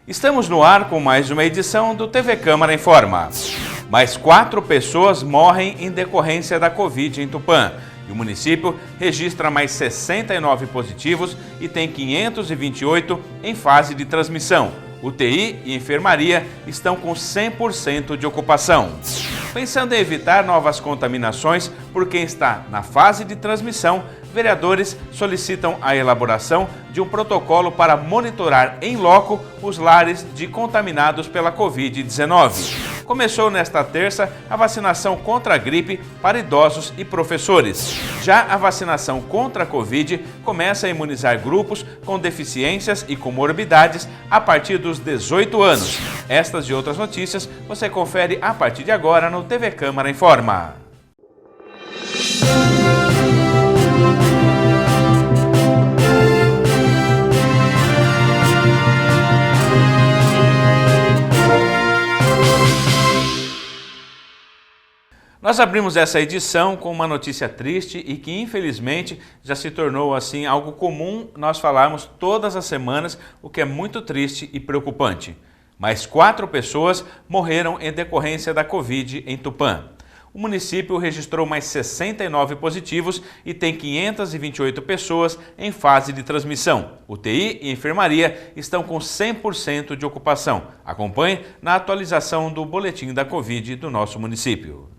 Estamos no ar com mais uma edição do TV Câmara Informa. Mais 4 pessoas morrem em decorrência da Covid em Tupã. E o município registra mais 69 positivos e tem 528 em fase de transmissão. UTI e enfermaria estão com 100% de ocupação. Pensando em evitar novas contaminações por quem está na fase de transmissão, vereadores solicitam a elaboração de um protocolo para monitorar em loco os lares de contaminados pela Covid-19. Começou nesta terça a vacinação contra a gripe para idosos e professores. Já a vacinação contra a Covid começa a imunizar grupos com deficiências e comorbidades a partir dos 18 anos. Estas e outras notícias você confere a partir de agora no TV Câmara Informa. Nós abrimos essa edição com uma notícia triste e que infelizmente já se tornou assim algo comum nós falarmos todas as semanas, o que é muito triste e preocupante. Mais 4 pessoas morreram em decorrência da Covid em Tupã. O município registrou mais 69 positivos e tem 528 pessoas em fase de transmissão. UTI e enfermaria estão com 100% de ocupação. Acompanhe na atualização do boletim da Covid do nosso município.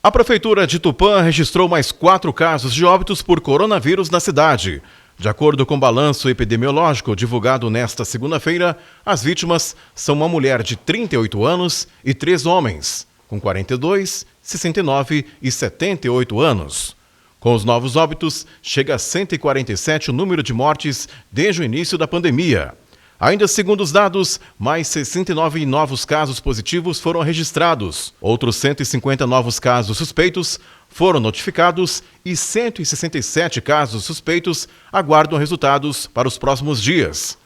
A Prefeitura de Tupã registrou mais 4 casos de óbitos por coronavírus na cidade. De acordo com o balanço epidemiológico divulgado nesta segunda-feira, as vítimas são uma mulher de 38 anos e 3 homens, com 42, 69 e 78 anos. Com os novos óbitos, chega a 147 o número de mortes desde o início da pandemia. Ainda segundo os dados, mais 69 novos casos positivos foram registrados. Outros 150 novos casos suspeitos foram notificados e 167 casos suspeitos aguardam resultados para os próximos dias.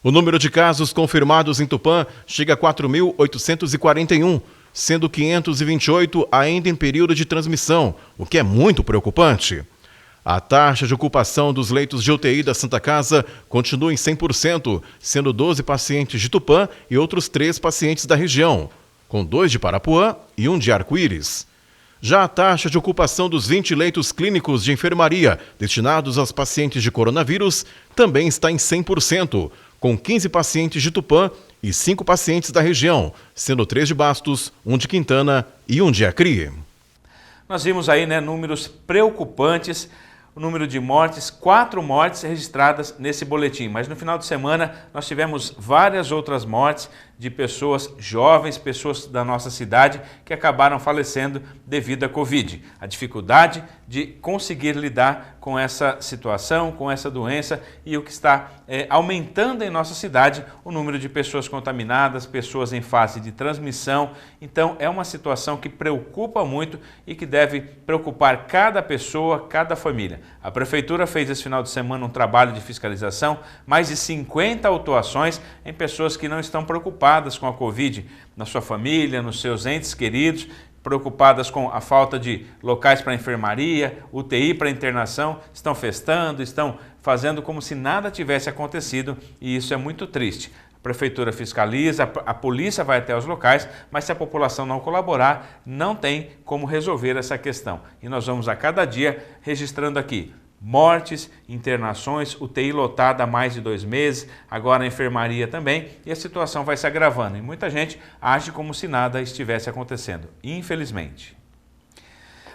O número de casos confirmados em Tupã chega a 4.841, sendo 528 ainda em período de transmissão, o que é muito preocupante. A taxa de ocupação dos leitos de UTI da Santa Casa continua em 100%, sendo 12 pacientes de Tupã e outros 3 pacientes da região, com 2 de Parapuã e 1 de Arco-Íris. Já a taxa de ocupação dos 20 leitos clínicos de enfermaria destinados aos pacientes de coronavírus também está em 100%, com 15 pacientes de Tupã e 5 pacientes da região, sendo 3 de Bastos, 1 de Quintana e 1 de Acri. Nós vimos aí números preocupantes. O número de mortes, 4 mortes registradas nesse boletim. Mas no final de semana nós tivemos várias outras mortes de pessoas jovens, pessoas da nossa cidade que acabaram falecendo devido à Covid. A dificuldade de conseguir lidar com essa situação, com essa doença e o que está aumentando em nossa cidade o número de pessoas contaminadas, pessoas em fase de transmissão. Então é uma situação que preocupa muito e que deve preocupar cada pessoa, cada família. A Prefeitura fez esse final de semana um trabalho de fiscalização, mais de 50 autuações em pessoas que não estão preocupadas com a Covid, na sua família, nos seus entes queridos, preocupadas com a falta de locais para enfermaria, UTI para internação, estão festando, estão fazendo como se nada tivesse acontecido e isso é muito triste. A Prefeitura fiscaliza, a polícia vai até os locais, mas se a população não colaborar, não tem como resolver essa questão. E nós vamos a cada dia registrando aqui mortes, internações, UTI lotada há mais de 2 meses, agora a enfermaria também, e a situação vai se agravando. E muita gente age como se nada estivesse acontecendo, infelizmente.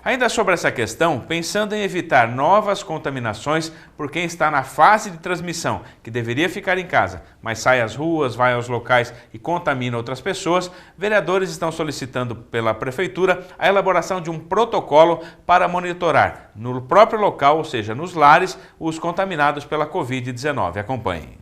Ainda sobre essa questão, pensando em evitar novas contaminações por quem está na fase de transmissão, que deveria ficar em casa, mas sai às ruas, vai aos locais e contamina outras pessoas, vereadores estão solicitando pela Prefeitura a elaboração de um protocolo para monitorar no próprio local, ou seja, nos lares, os contaminados pela Covid-19. Acompanhem.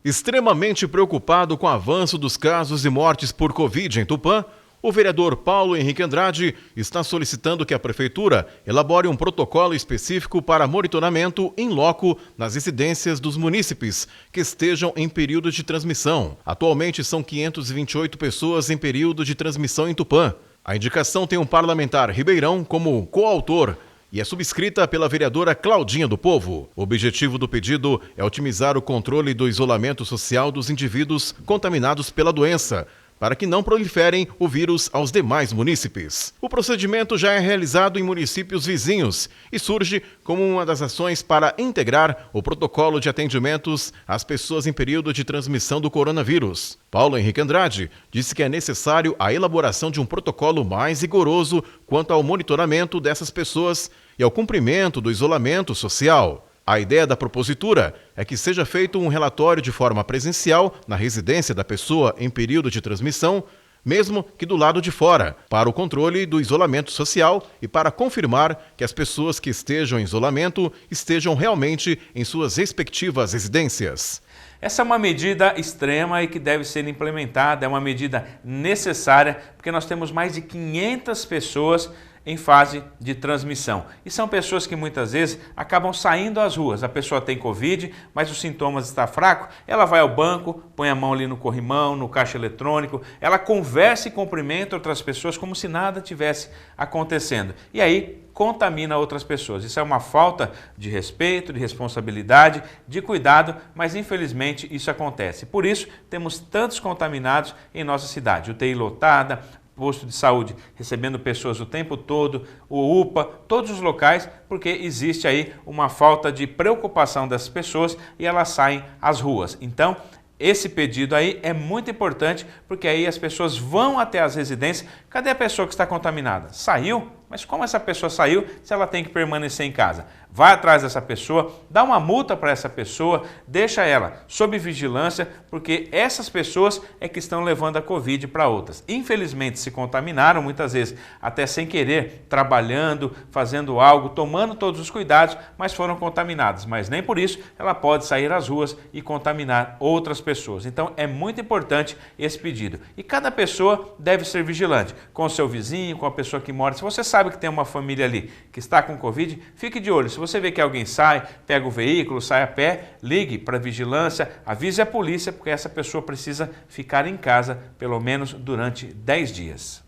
Extremamente preocupado com o avanço dos casos e mortes por Covid em Tupã, o vereador Paulo Henrique Andrade está solicitando que a Prefeitura elabore um protocolo específico para monitoramento em loco nas residências dos munícipes que estejam em período de transmissão. Atualmente são 528 pessoas em período de transmissão em Tupã. A indicação tem um parlamentar ribeirão como coautor e é subscrita pela vereadora Claudinha do Povo. O objetivo do pedido é otimizar o controle do isolamento social dos indivíduos contaminados pela doença, para que não proliferem o vírus aos demais munícipes. O procedimento já é realizado em municípios vizinhos e surge como uma das ações para integrar o protocolo de atendimentos às pessoas em período de transmissão do coronavírus. Paulo Henrique Andrade disse que é necessário a elaboração de um protocolo mais rigoroso quanto ao monitoramento dessas pessoas e ao cumprimento do isolamento social. A ideia da propositura é que seja feito um relatório de forma presencial na residência da pessoa em período de transmissão, mesmo que do lado de fora, para o controle do isolamento social e para confirmar que as pessoas que estejam em isolamento estejam realmente em suas respectivas residências. Essa é uma medida extrema e que deve ser implementada, é uma medida necessária, porque nós temos mais de 500 pessoas em fase de transmissão. E são pessoas que muitas vezes acabam saindo às ruas. A pessoa tem Covid, mas os sintomas estão fracos, ela vai ao banco, põe a mão ali no corrimão, no caixa eletrônico, ela conversa e cumprimenta outras pessoas como se nada tivesse acontecendo. E aí contamina outras pessoas. Isso é uma falta de respeito, de responsabilidade, de cuidado, mas infelizmente isso acontece. Por isso, temos tantos contaminados em nossa cidade. UTI lotada, posto de saúde recebendo pessoas o tempo todo, o UPA, todos os locais, porque existe aí uma falta de preocupação das pessoas e elas saem às ruas. Então, esse pedido aí é muito importante, porque aí as pessoas vão até as residências. Cadê a pessoa que está contaminada? Saiu? Mas como essa pessoa saiu se ela tem que permanecer em casa? Vai atrás dessa pessoa, dá uma multa para essa pessoa, deixa ela sob vigilância, porque essas pessoas é que estão levando a Covid para outras. Infelizmente se contaminaram, muitas vezes até sem querer, trabalhando, fazendo algo, tomando todos os cuidados, mas foram contaminadas. Mas nem por isso ela pode sair às ruas e contaminar outras pessoas. Então é muito importante esse pedido. E cada pessoa deve ser vigilante, com o seu vizinho, com a pessoa que mora. Se você sabe que tem uma família ali que está com Covid, fique de olho. Se você vê que alguém sai, pega o veículo, sai a pé, ligue para a vigilância, avise a polícia, porque essa pessoa precisa ficar em casa pelo menos durante 10 dias.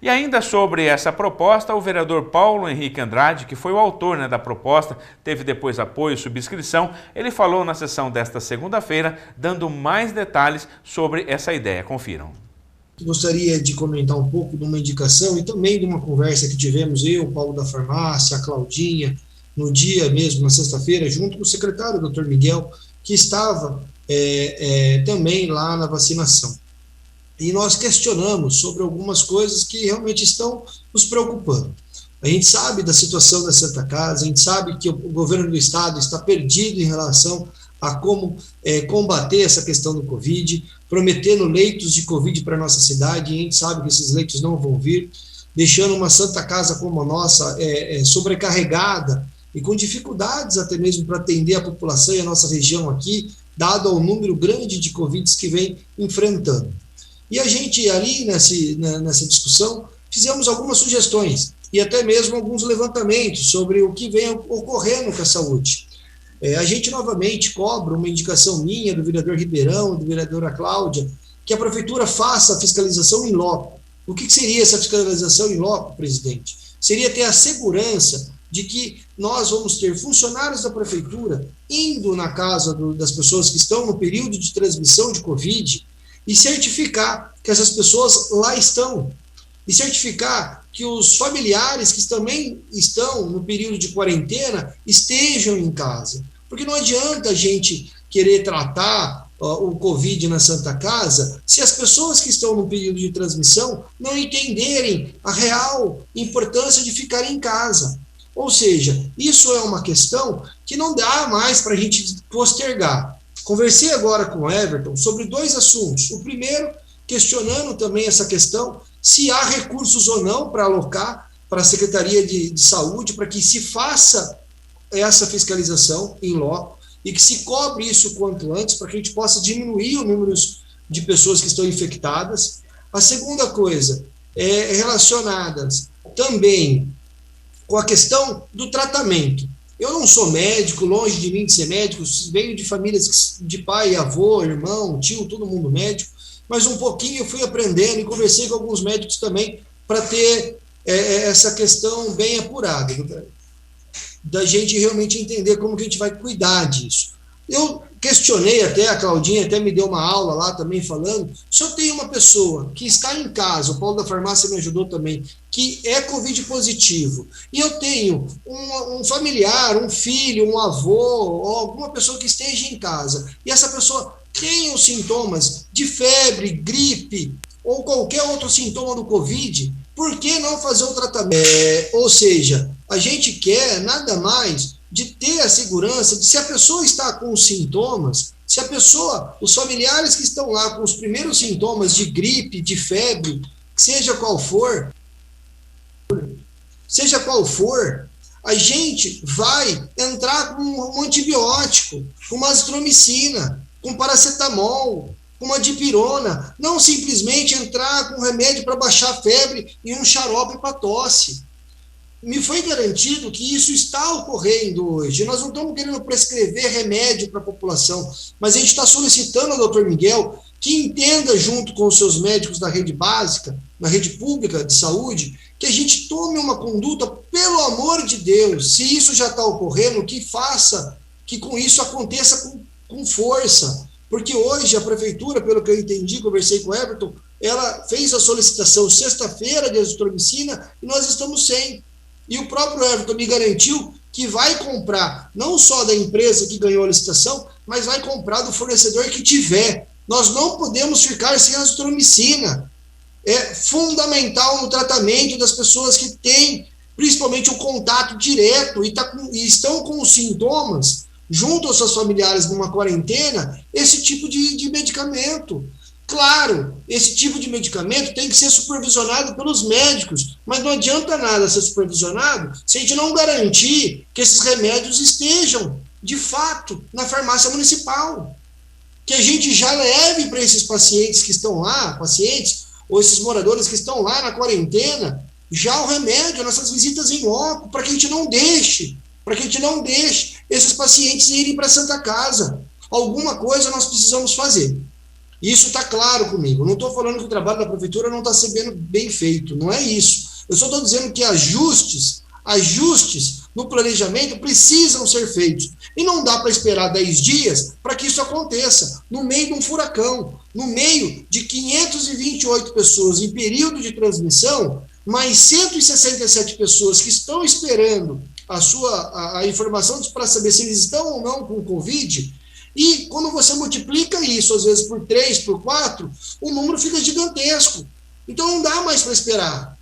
E ainda sobre essa proposta, o vereador Paulo Henrique Andrade, que foi o autor da proposta, teve depois apoio e subscrição, ele falou na sessão desta segunda-feira, dando mais detalhes sobre essa ideia. Confiram. Gostaria de comentar um pouco de uma indicação e também de uma conversa que tivemos eu, o Paulo da Farmácia, a Claudinha, no dia mesmo, na sexta-feira, junto com o secretário, o Dr. Miguel, que estava também lá na vacinação. E nós questionamos sobre algumas coisas que realmente estão nos preocupando. A gente sabe da situação da Santa Casa, a gente sabe que o governo do estado está perdido em relação a como combater essa questão do Covid, prometendo leitos de Covid para a nossa cidade, e a gente sabe que esses leitos não vão vir, deixando uma Santa Casa como a nossa sobrecarregada e com dificuldades até mesmo para atender a população e a nossa região aqui, dado ao número grande de Covids que vem enfrentando. E a gente ali nessa discussão fizemos algumas sugestões e até mesmo alguns levantamentos sobre o que vem ocorrendo com a saúde. A gente novamente cobra uma indicação minha, do vereador Ribeirão, da vereadora Cláudia, que a prefeitura faça a fiscalização in loco. O que seria essa fiscalização in loco, presidente? Seria ter a segurança de que nós vamos ter funcionários da prefeitura indo na casa das pessoas que estão no período de transmissão de Covid e certificar que essas pessoas lá estão. E certificar que os familiares que também estão no período de quarentena estejam em casa. Porque não adianta a gente querer tratar o Covid na Santa Casa se as pessoas que estão no período de transmissão não entenderem a real importância de ficar em casa. Ou seja, isso é uma questão que não dá mais para a gente postergar. Conversei agora com o Everton sobre 2 assuntos. O primeiro, questionando também essa questão, se há recursos ou não para alocar para a Secretaria de Saúde, para que se faça essa fiscalização em loco e que se cobre isso quanto antes, para que a gente possa diminuir o número de pessoas que estão infectadas. A segunda coisa é relacionada também com a questão do tratamento. Eu não sou médico, longe de mim de ser médico, venho de famílias de pai, avô, irmão, tio, todo mundo médico, mas um pouquinho eu fui aprendendo e conversei com alguns médicos também para ter essa questão bem apurada, da gente realmente entender como que a gente vai cuidar disso. Eu questionei até, a Claudinha até me deu uma aula lá também falando, se eu tenho uma pessoa que está em casa, o Paulo da farmácia me ajudou também, que é Covid positivo, e eu tenho um familiar, um filho, um avô, ou alguma pessoa que esteja em casa, e essa pessoa tem os sintomas de febre, gripe, ou qualquer outro sintoma do Covid, por que não fazer o tratamento? Ou seja, a gente quer nada mais de ter a segurança de se a pessoa está com os sintomas, se a pessoa, os familiares que estão lá com os primeiros sintomas de gripe, de febre, seja qual for, a gente vai entrar com um antibiótico, com uma azitromicina, com paracetamol, com uma dipirona, não simplesmente entrar com remédio para baixar a febre e um xarope para tosse. Me foi garantido que isso está ocorrendo hoje. Nós não estamos querendo prescrever remédio para a população, mas a gente está solicitando ao Dr. Miguel que entenda, junto com os seus médicos da rede básica, na rede pública de saúde, que a gente tome uma conduta, pelo amor de Deus, se isso já está ocorrendo, que faça que com isso aconteça com força. Porque hoje a prefeitura, pelo que eu entendi, conversei com o Everton, ela fez a solicitação sexta-feira de azitromicina e nós estamos sem. E o próprio Everton me garantiu que vai comprar, não só da empresa que ganhou a licitação, mas vai comprar do fornecedor que tiver. Nós não podemos ficar sem azitromicina. É fundamental no tratamento das pessoas que têm, principalmente, o contato direto e estão com os sintomas, junto aos seus familiares numa quarentena, esse tipo de medicamento. Claro, esse tipo de medicamento tem que ser supervisionado pelos médicos, mas não adianta nada ser supervisionado se a gente não garantir que esses remédios estejam, de fato, na farmácia municipal. Que a gente já leve para esses pacientes que estão lá, pacientes, ou esses moradores que estão lá na quarentena, já o remédio, nossas visitas em loco, para que a gente não deixe esses pacientes irem para a Santa Casa. Alguma coisa nós precisamos fazer. Isso está claro comigo. Não estou falando que o trabalho da prefeitura não está sendo bem feito, não é isso. Eu só estou dizendo que ajustes no planejamento precisam ser feitos. E não dá para esperar 10 dias para que isso aconteça, no meio de um furacão, no meio de 528 pessoas em período de transmissão, mais 167 pessoas que estão esperando a informação para saber se eles estão ou não com Covid. E quando você multiplica isso, às vezes, por 3, por 4, o número fica gigantesco. Então não dá mais para esperar.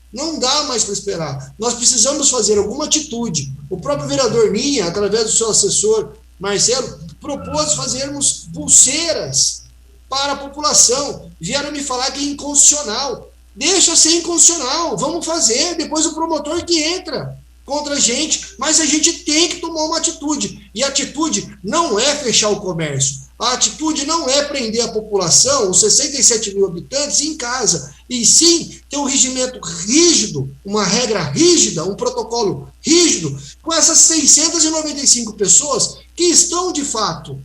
Nós precisamos fazer alguma atitude. O próprio vereador Ninha, através do seu assessor Marcelo, propôs fazermos pulseiras para a população. Vieram me falar que é inconstitucional. Deixa ser inconstitucional, vamos fazer, depois o promotor que entra contra a gente, mas a gente tem que tomar uma atitude, e a atitude não é fechar o comércio, a atitude não é prender a população, os 67 mil habitantes, em casa, e sim ter um regimento rígido, uma regra rígida, um protocolo rígido, com essas 695 pessoas que estão de fato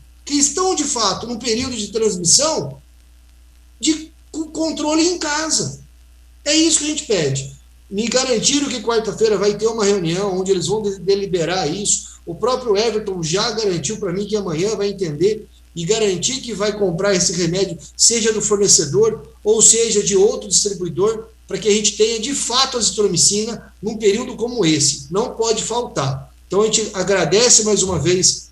no período de transmissão, de controle em casa. É isso que a gente pede. Me garantiram que quarta-feira vai ter uma reunião onde eles vão deliberar isso. O próprio Everton já garantiu para mim que amanhã vai entender e garantir que vai comprar esse remédio, seja do fornecedor ou seja de outro distribuidor, para que a gente tenha de fato a azitromicina num período como esse. Não pode faltar. Então a gente agradece mais uma vez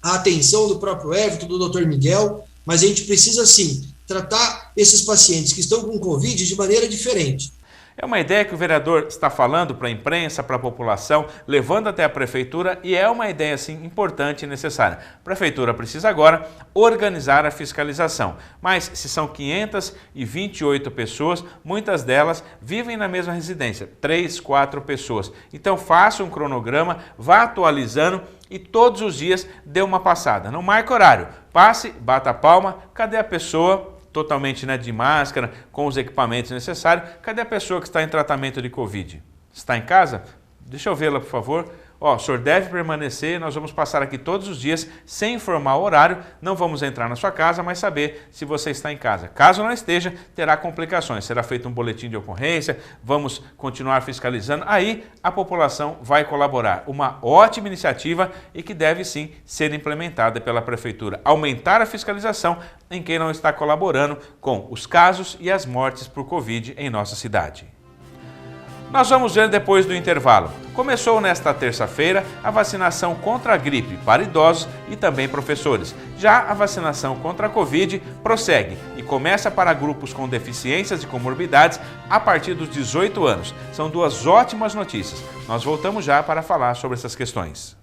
a atenção do próprio Everton, do Dr. Miguel, mas a gente precisa sim tratar esses pacientes que estão com Covid de maneira diferente. É uma ideia que o vereador está falando para a imprensa, para a população, levando até a prefeitura, e é uma ideia, sim, importante e necessária. A prefeitura precisa agora organizar a fiscalização, mas se são 528 pessoas, muitas delas vivem na mesma residência, 3, 4 pessoas. Então faça um cronograma, vá atualizando e todos os dias dê uma passada. Não marque horário, passe, bata a palma, cadê a pessoa? Totalmente, né, de máscara, com os equipamentos necessários. Cadê a pessoa que está em tratamento de Covid? Está em casa? Deixa eu vê-la, por favor. ó, o senhor deve permanecer, nós vamos passar aqui todos os dias sem informar o horário, não vamos entrar na sua casa, mas saber se você está em casa. Caso não esteja, terá complicações, será feito um boletim de ocorrência, vamos continuar fiscalizando, aí a população vai colaborar. Uma ótima iniciativa e que deve sim ser implementada pela Prefeitura. Aumentar a fiscalização em quem não está colaborando com os casos e as mortes por Covid em nossa cidade. Nós vamos ver depois do intervalo. Começou nesta terça-feira a vacinação contra a gripe para idosos e também professores. Já a vacinação contra a Covid prossegue e começa para grupos com deficiências e comorbidades a partir dos 18 anos. São duas ótimas notícias. Nós voltamos já para falar sobre essas questões.